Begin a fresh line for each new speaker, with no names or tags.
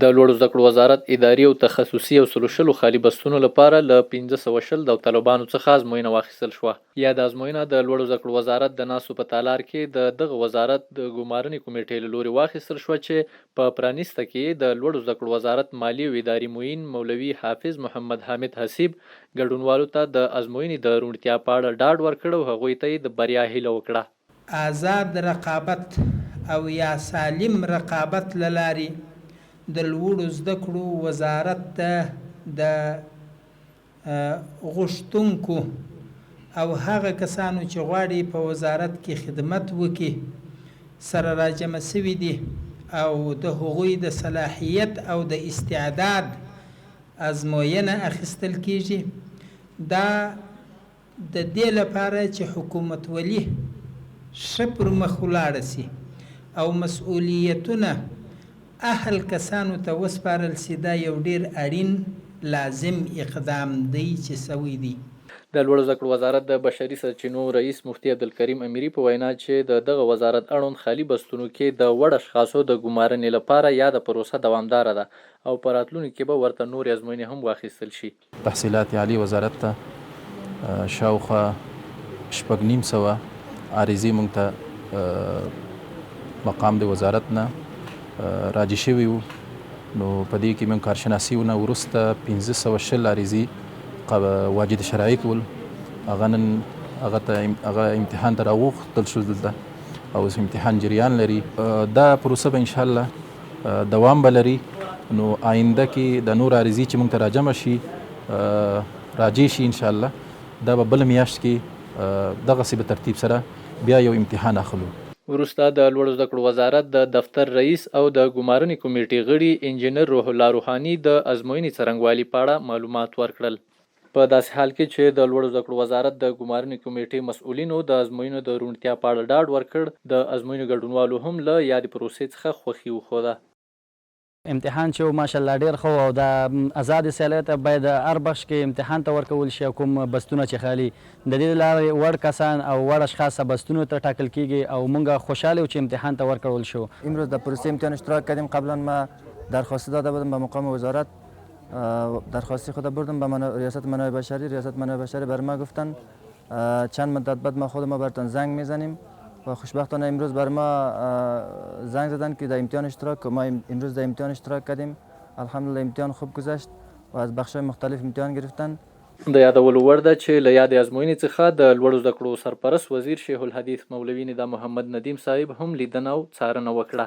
د لوړو زده کړو وزارت اداري او تخصصي او سلوشلو خالي بستونو لپاره له 1500 داوطلبانو څخه ازموینه واخیستل شوه. یا د ازموینه د لوړو زده کړو وزارت د ناسو په تالار کې دغه وزارت د ګمارنې کمیټې له لوري واخیستل شوه چې په پرانیسته کې د لوړو زده کړو وزارت مالی او اداري معین مولوي حافظ محمد حامد حسیب ګډونوالو ته د ازموینې د روڼتیا په اړه ډاډ ورکړ او هغوی ته یې د بریا هیله وکړه.
آزاد رقابت او یا سالم رقابت للاري د لوړو زده کړو وزارت ته د غوښتونکو او هغه کسانو چې غواړي په وزارت کې خدمت وکړي سره راجمع شوي دي او د هغوی د صلاحیت او د استعداد ازموینه اخیستل کیږي. دا د دې لپاره چې حکومت ولی ښه پر مخ ولاړه سي او مسؤلیتونه اهل کسانو ته وسپارل سي. دا یو ډیر اړین لازم اقدام دی چې سوی دی.
د لوړو زده کړو وزارت د بشري سرچینو رئیس مفتي عبدالکریم امیري په وینا چې دغه وزارت اړوند خالي بستونو کې د وړ اشخاصو د ګمارنې لپاره یاده پروسه دوامداره ده او په راتلونکي کې به ورته نورې ازموینې هم واخیستل شي.
تحصیلات عالی وزارت ته شاوخوا 6,500 عریضې موږ ته مقام د وزارت نه راجع شوي وو، نو په دې کې موږ کارشناسي نه وروسته 1520 عریضې واجد شرعي کول، هغه امتحان ته راوغوښتل شو دلته او امتحان جریان لري. دا پروسه به انشاءالله دوام به لري. نو آینده کې د نور عریضې چې موږ ته راجمع شي راجع شي انشاءالله دا به بله میاشت کې دغسې په ترتیب سره بیا یو امتحان اخلو.
وروسته د لوړو زده کړو وزارت د دفتر رئیس او د ګمارنې کمیټې غړي انجینر روح الله روحاني د ازموینې څرنګوالي په اړه معلومات ورکړل. په داسې حال کې چې د لوړو زده کړو وزارت د ګمارنې کمیټې مسؤلینو د ازموینو د روڼتیا په اړه ډاډ ورکړ، د ازموینو ګډونوالو هم له یادې پروسې څخه خوښي وښوده.
امتحان چې ماشاءالله ډیر خو او د آزاد سیالیت باید هر بخش کې امتحان ته ورکول شي. کوم بستونه چې خالي د دې لارې وړ کسان او وړ اشخاص بستونو ته ټاکل کیږي او موږ خوشحاله چې امتحان ته ورکول شو.
امروز در پروسه امتحان اشتراک کردیم. قبلا ما درخواست داده بودم به مقام وزارت، درخواستی خود بردم به ریاست منابع بشری. ریاست منابع بشری بر ما گفتن چند مدت بعد ما خود ما براتون زنگ میزنیم و خوشبختانه امروز بر ما زنگ زدن که در امتحان اشتراک، ما امروز در امتحان اشتراک کردیم. الحمدلله امتحان خوب گذشت و از بخش‌های مختلف امتحان گرفتن.
د یادولو وړ ده چې له یادې ازموینې څخه د لوړو زده کړو سرپرست وزیر شیخ الحدیث مولوي ندا محمد ندیم صاحب هم لیدنه او څارنه وکړه.